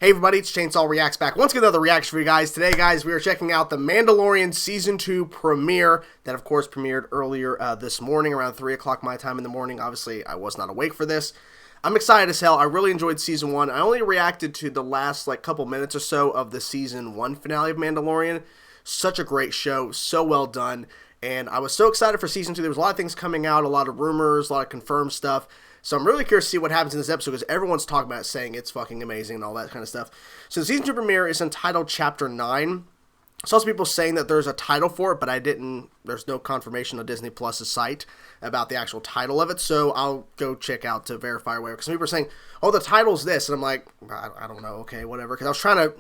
Hey everybody, it's Chainsaw Reacts back. Once again, another reaction for you guys. Today, guys, we are checking out the Mandalorian Season 2 premiere. That, of course, premiered earlier this morning, around 3 o'clock my time in the morning. Obviously, I was not awake for this. I'm excited as hell. I really enjoyed Season 1. I only reacted to the last, couple minutes or so of the Season 1 finale of Mandalorian. Such a great show. So well done. And I was so excited for Season 2. There was a lot of things coming out, a lot of rumors, a lot of confirmed stuff. So I'm really curious to see what happens in this episode because everyone's talking about it, saying it's fucking amazing and all that kind of stuff. So the Season 2 premiere is entitled Chapter 9. I saw some people saying that there's a title for it, but there's no confirmation on Disney Plus's site about the actual title of it. So I'll go check out to verify or whatever. Because some people are saying, oh, the title's this. And I'm like, I don't know. Okay, whatever. Because I was trying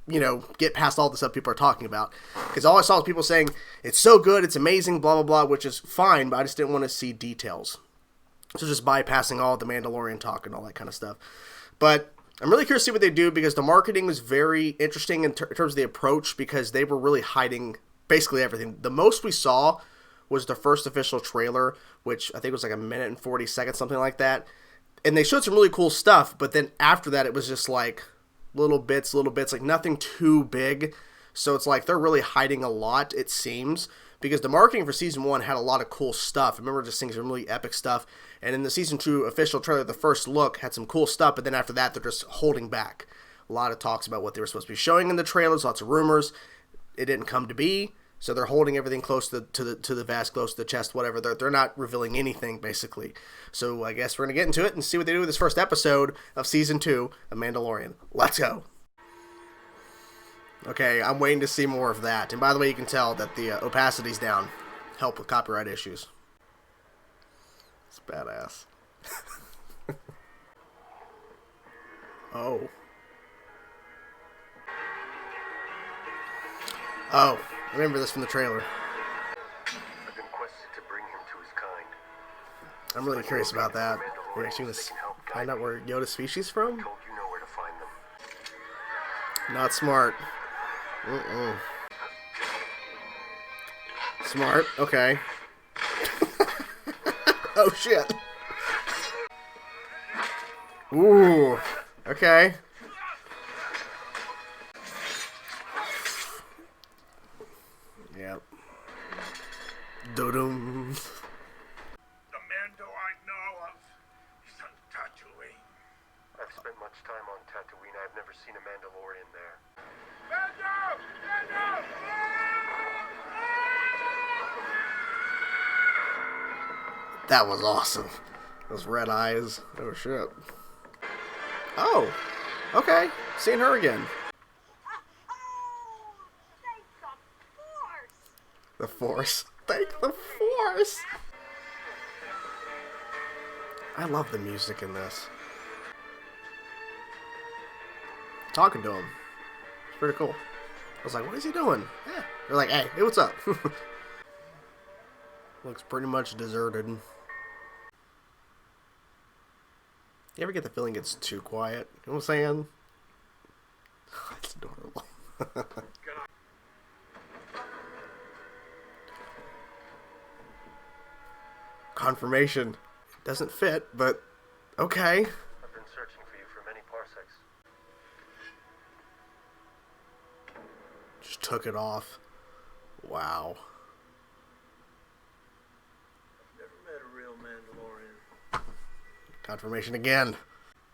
to, get past all the stuff people are talking about. Because all I saw was people saying, it's so good, it's amazing, blah, blah, blah, which is fine, but I just didn't want to see details. So just bypassing all the Mandalorian talk and all that kind of stuff. But I'm really curious to see what they do because the marketing was very interesting in terms of the approach because they were really hiding basically everything. The most we saw was the first official trailer, which I think was like a minute and 40 seconds, something like that. And they showed some really cool stuff, but then after that it was just like little bits, like nothing too big. So it's like they're really hiding a lot, it seems. Because the marketing for Season 1 had a lot of cool stuff. I remember just seeing some really epic stuff. And in the Season 2 official trailer, the first look had some cool stuff. But then after that, they're just holding back. A lot of talks about what they were supposed to be showing in the trailers. Lots of rumors. It didn't come to be. So they're holding everything close to the vest, close to the chest, whatever. They're not revealing anything, basically. So I guess we're going to get into it and see what they do with this first episode of Season 2 of Mandalorian. Let's go. Okay, I'm waiting to see more of that. And by the way, you can tell that the opacity's down. Help with copyright issues. It's badass. Oh. Oh, I remember this from the trailer. I've been quested to bring him to his kind. I'm really curious about that. We're actually going to find out where Yoda's species from? Told you know where to find them. Not smart. Smart, okay. Oh shit. Ooh, okay. Yep. Doo-doo. The Mando I know of is on Tatooine. I've spent much time on Tatooine. I've never seen a Mandalorian there. Mando! Mando! That was awesome. Those red eyes. Oh shit. Oh, okay. Seeing her again. Thank The the Force! Force. Thank the Force. I love the music in this. Talking to him. It's pretty cool. I was like, what is he doing? Yeah. They're like, hey, what's up? Looks pretty much deserted. You ever get the feeling it's too quiet? You know what I'm saying? It's adorable. Confirmation. Doesn't fit, but okay. I've been searching for you for many parsecs. Just took it off. Wow. I've never met a real Mandalorian. Confirmation again.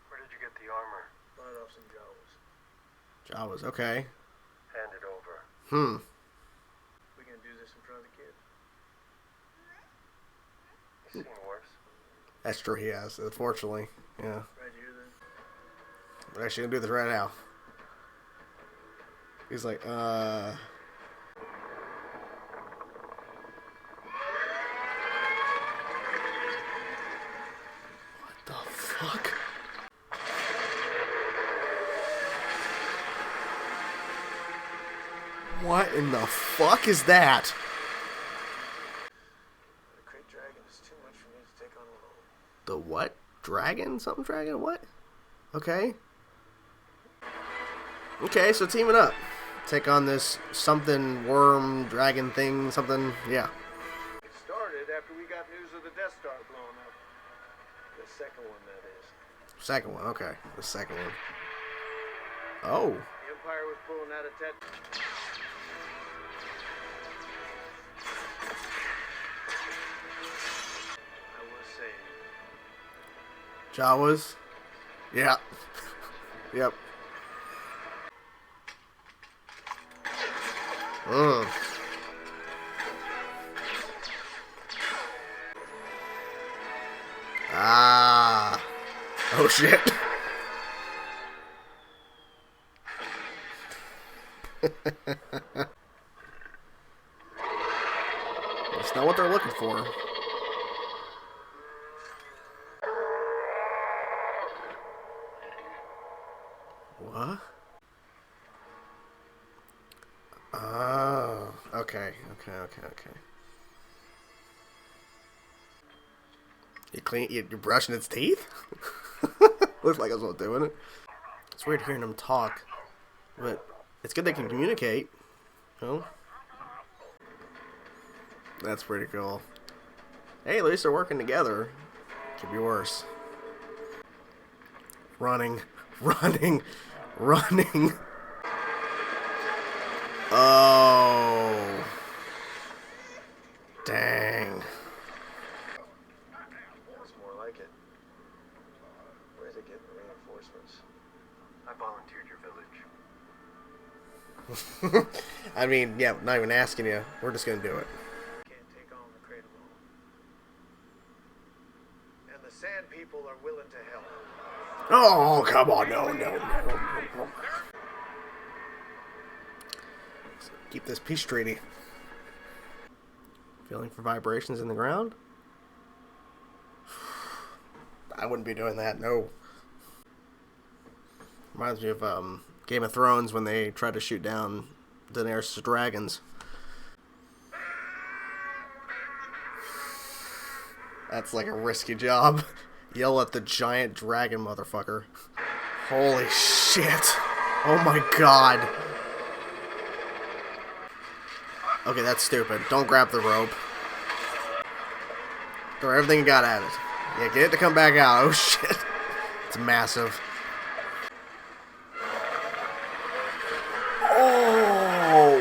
Where did you get the armor? Bought off some Jawas. Jawas, okay. Hand it over. We gonna do this in front of the kid? He's seen worse. That's true, he has, unfortunately. Yeah. Right here then? We're actually gonna do this right now. He's like, What the fuck? What in the fuck is that? The Great Dragon is too much for me to take on alone. The what? Dragon? Something dragon? What? Okay. Okay, so teaming up. Take on this something worm dragon thing, something, yeah. It started after we got news of the Death Star blowing up. The second one, that is. Second one, okay. The second one. Oh. The Empire was pulling out of Tet. I was saying. Jawas? Yeah. Yep. Ah. Oh shit. That's not what they're looking for. What? Oh, okay. You're brushing its teeth? Looks like I was not doing it. It's weird hearing them talk, but it's good they can communicate. No? That's pretty cool. Hey, at least they're working together. Could be worse. Running. Oh. Dang. It's more like it. Where's it getting reinforcements? I volunteered your village. I mean, yeah, not even asking you. We're just gonna do it. Can't take on the crate alone. And the Sand People are willing to help. Oh, come on, no. Keep this peace treaty. Feeling for vibrations in the ground? I wouldn't be doing that, no. Reminds me of Game of Thrones when they tried to shoot down Daenerys' dragons. That's like a risky job. Yell at the giant dragon motherfucker. Holy shit. Oh my god. Okay, that's stupid. Don't grab the rope. Throw everything you got at it. Yeah, get it to come back out. Oh shit. It's massive. Oh!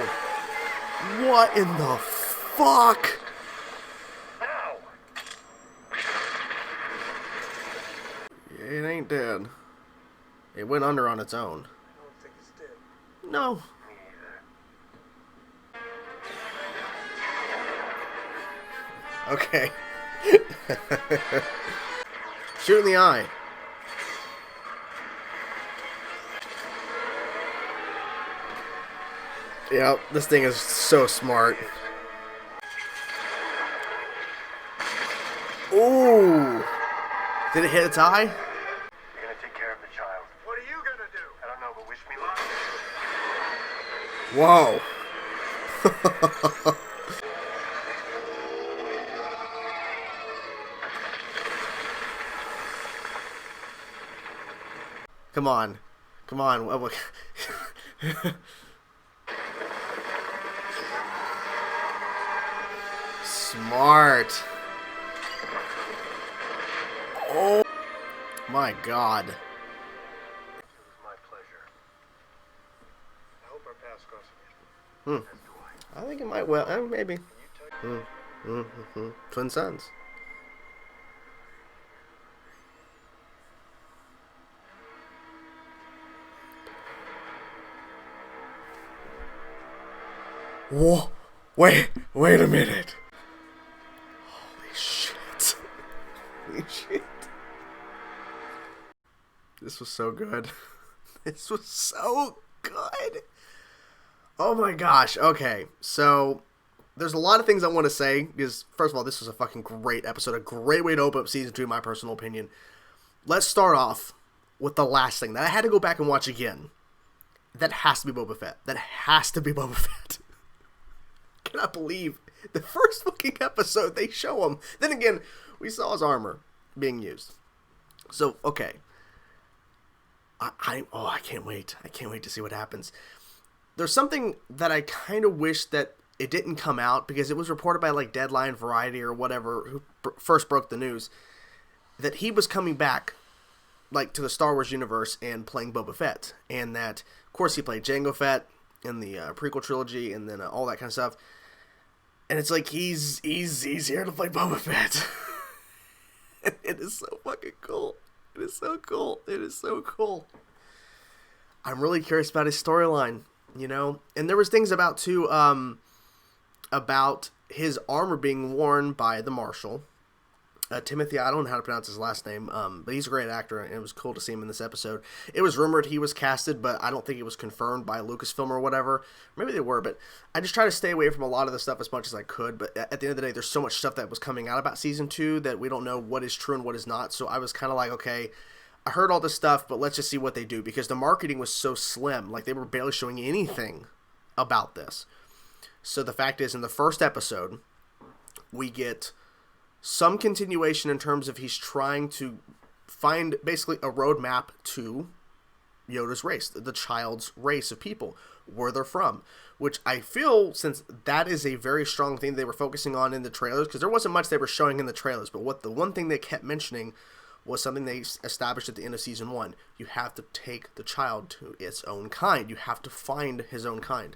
What in the fuck? It ain't dead. It went under on its own. I don't think it's dead. No. Me either. Okay. Shoot in the eye. Yep, this thing is so smart. Ooh! Did it hit its eye? You're gonna take care of the child. What are you gonna do? I don't know, but wish me luck. Whoa. Come on. Come on. Smart. Oh my god. It was my pleasure. I hope our paths cross again. As do I. I think it might well. Maybe. You touch Twin sons. Whoa. Wait a minute. Holy shit. Holy shit. This was so good. This was so good. Oh my gosh. Okay, so there's a lot of things I want to say because, first of all, this was a fucking great episode. A great way to open up season 2, in my personal opinion. Let's start off with the last thing that I had to go back and watch again. That has to be Boba Fett. That has to be Boba Fett. Cannot believe the first fucking episode they show him. Then again, we saw his armor being used. So, okay. I can't wait. I can't wait to see what happens. There's something that I kind of wish that it didn't come out because it was reported by like Deadline, Variety, or whatever who first broke the news that he was coming back like to the Star Wars universe and playing Boba Fett, and that of course he played Jango Fett in the prequel trilogy, and then all that kind of stuff. And it's like he's here to play Boba Fett. It is so fucking cool. It is so cool. It is so cool. I'm really curious about his storyline, you know. And there was things about too, about his armor being worn by the Marshal. Timothy, I don't know how to pronounce his last name, but he's a great actor, and it was cool to see him in this episode. It was rumored he was casted, but I don't think it was confirmed by Lucasfilm or whatever. Maybe they were, but I just try to stay away from a lot of the stuff as much as I could. But at the end of the day, there's so much stuff that was coming out about Season 2 that we don't know what is true and what is not. So I was kind of like, okay, I heard all this stuff, but let's just see what they do, because the marketing was so slim. Like, they were barely showing anything about this. So the fact is, in the first episode, we get some continuation in terms of he's trying to find basically a roadmap to Yoda's race, the child's race of people, where they're from, which I feel, since that is a very strong thing they were focusing on in the trailers, because there wasn't much they were showing in the trailers, but the one thing they kept mentioning was something they established at the end of Season 1. You have to take the child to its own kind. You have to find his own kind.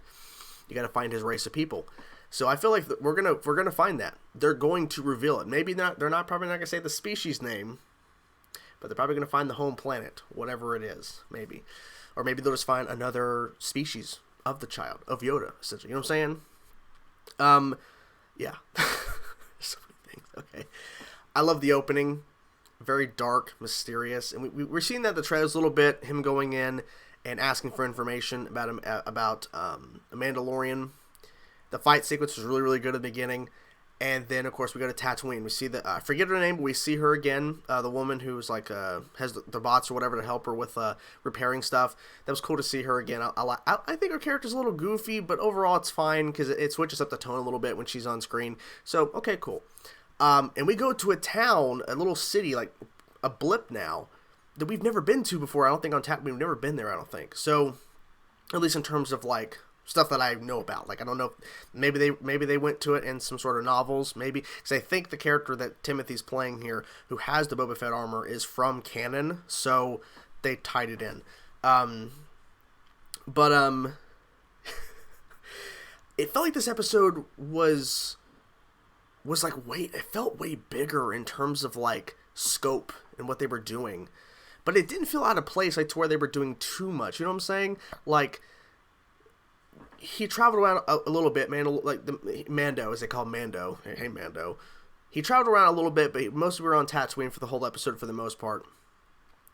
You got to find his race of people. So I feel like we're gonna find that. They're going to reveal it. Maybe not. They're probably not gonna say the species name, but they're probably gonna find the home planet, whatever it is. Maybe, or maybe they'll just find another species of the child of Yoda. Essentially, you know what I'm saying? Yeah. So many things. Okay. I love the opening. Very dark, mysterious, and we're seeing that in the trailers a little bit. Him going in and asking for information about him about a Mandalorian. The fight sequence was really, really good at the beginning. And then, of course, we go to Tatooine. We see I forget her name, but we see her again. The woman who's like, has the bots or whatever to help her with repairing stuff. That was cool to see her again. I think her character's a little goofy, but overall it's fine because it switches up the tone a little bit when she's on screen. So, okay, cool. And we go to a town, a little city, like a blip now, that we've never been to before. I don't think on Tatooine. We've never been there, I don't think. So, at least in terms of, like, stuff that I know about. Like, I don't know, maybe they went to it in some sort of novels, maybe, because I think the character that Timothy's playing here, who has the Boba Fett armor, is from canon, so they tied it in. It felt like this episode was like, it felt way bigger in terms of, like, scope and what they were doing, but it didn't feel out of place, like, to where they were doing too much, you know what I'm saying? Like, he traveled around a little bit, man. Like the Mando, as they call Mando. Hey, Mando. He traveled around a little bit, but mostly we were on Tatooine for the whole episode for the most part.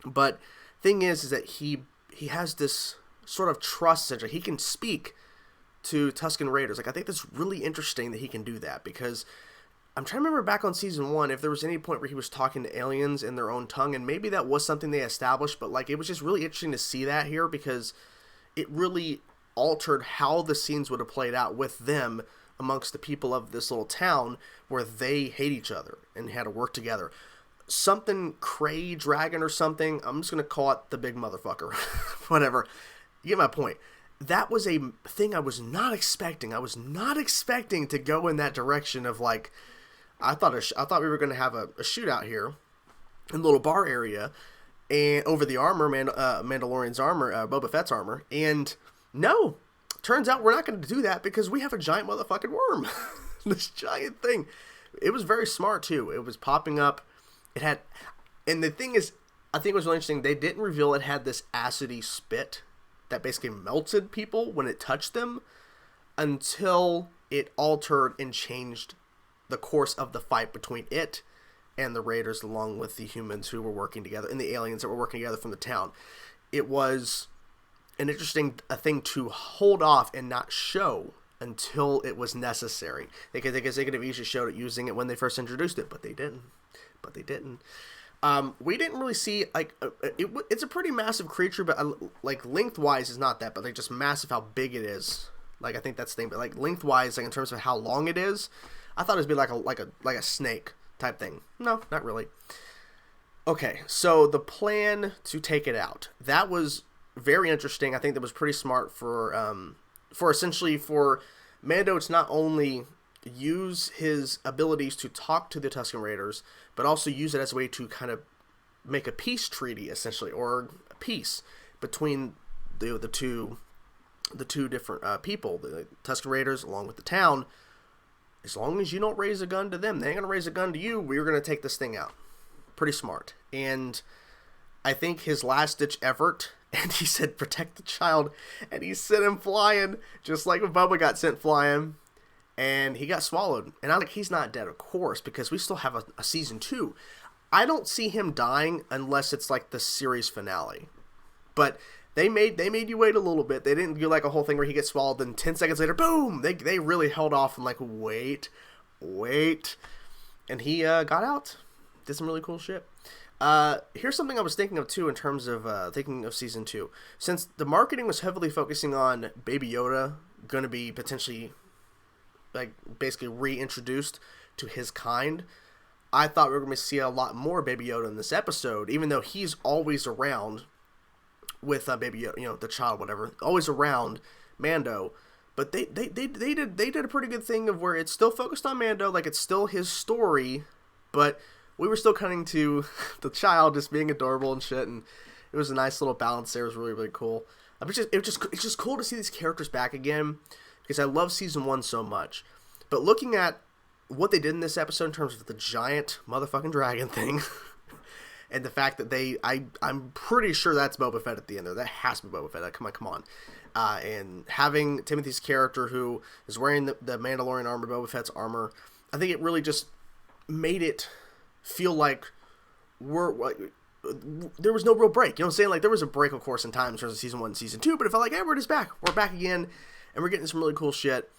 But thing is that he has this sort of trust center. He can speak to Tusken Raiders. Like, I think that's really interesting that he can do that, because I'm trying to remember back on Season 1 if there was any point where he was talking to aliens in their own tongue, and maybe that was something they established, but like, it was just really interesting to see that here, because it really altered how the scenes would have played out with them amongst the people of this little town where they hate each other and had to work together. Something Cray Dragon or something. I'm just going to call it the big motherfucker. Whatever. You get my point. That was a thing I was not expecting. I was not expecting to go in that direction of, like, I thought we were going to have a shootout here in the little bar area and over the armor, Mandalorian's armor, Boba Fett's armor, and no, turns out we're not going to do that because we have a giant motherfucking worm. This giant thing. It was very smart, too. It was popping up. It had, and the thing is, I think it was really interesting, they didn't reveal it had this acidy spit that basically melted people when it touched them until it altered and changed the course of the fight between it and the Raiders, along with the humans who were working together and the aliens that were working together from the town. It was an interesting thing to hold off and not show until it was necessary. They could have easily showed it using it when they first introduced it, but they didn't. We didn't really see, like, it's a pretty massive creature, but like lengthwise is not that, but like just massive how big it is. Like, I think that's the thing, but like lengthwise, like in terms of how long it is, I thought it would be like a snake type thing. No, not really. Okay, so the plan to take it out, that was very interesting. I think that was pretty smart for essentially for Mando to not only use his abilities to talk to the Tusken Raiders, but also use it as a way to kind of make a peace treaty essentially, or a peace between the two different people, the Tusken Raiders along with the town. As long as you don't raise a gun to them, they ain't gonna raise a gun to you. We're gonna take this thing out. Pretty smart. And I think his last ditch effort, and he said protect the child, and he sent him flying just like when Bubba got sent flying, and he got swallowed. And I'm like, he's not dead, of course, because we still have a season 2. I don't see him dying unless it's like the series finale. But they made you wait a little bit. They didn't do like a whole thing where he gets swallowed, then 10 seconds later, boom! They really held off and like, wait. And he got out. Did some really cool shit. Here's something I was thinking of too in terms of thinking of season 2. Since the marketing was heavily focusing on Baby Yoda going to be potentially like basically reintroduced to his kind, I thought we were going to see a lot more Baby Yoda in this episode, even though he's always around with Baby Yoda, the child, whatever, always around Mando. But they did a pretty good thing of where it's still focused on Mando, like it's still his story, but we were still cutting to the child just being adorable and shit, and it was a nice little balance there. It was really, really cool. It's just cool to see these characters back again, because I love season 1 so much. But looking at what they did in this episode in terms of the giant motherfucking dragon thing, and the fact that I'm pretty sure that's Boba Fett at the end there. That has to be Boba Fett. Come on. And having Timothy's character who is wearing the Mandalorian armor, Boba Fett's armor, I think it really just made it feel like there was no real break. You know what I'm saying? Like, there was a break, of course, in time in terms of season 1 and season 2, but it felt like, hey, we're just back. We're back again, and we're getting some really cool shit.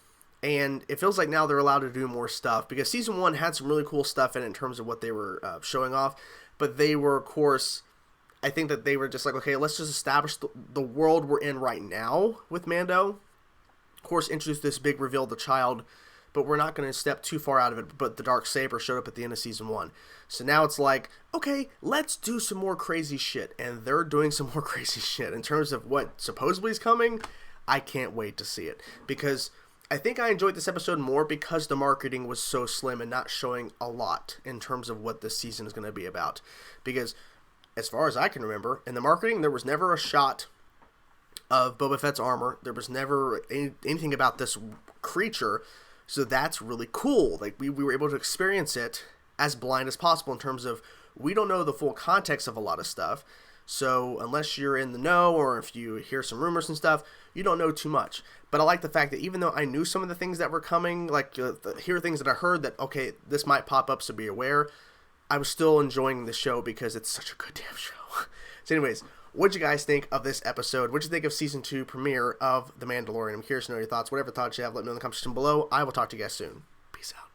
And it feels like now they're allowed to do more stuff, because season 1 had some really cool stuff in it in terms of what they were showing off. But they were, of course, I think that they were just like, okay, let's just establish the world we're in right now with Mando. Of course, introduce this big reveal of the child, but we're not going to step too far out of it. But the Darksaber showed up at the end of season 1. So now it's like, okay, let's do some more crazy shit. And they're doing some more crazy shit. In terms of what supposedly is coming, I can't wait to see it. Because I think I enjoyed this episode more because the marketing was so slim and not showing a lot in terms of what this season is going to be about. Because as far as I can remember, in the marketing, there was never a shot of Boba Fett's armor. There was never anything about this creature. So that's really cool. Like, we were able to experience it as blind as possible in terms of we don't know the full context of a lot of stuff. So unless you're in the know, or if you hear some rumors and stuff, you don't know too much. But I like the fact that even though I knew some of the things that were coming, like here are things that I heard that, okay, this might pop up, so be aware, I was still enjoying the show because it's such a good damn show. So anyways, what'd you guys think of this episode? What'd you think of season 2 premiere of The Mandalorian? I'm curious to know your thoughts. Whatever thoughts you have, let me know in the comment section below. I will talk to you guys soon. Peace out.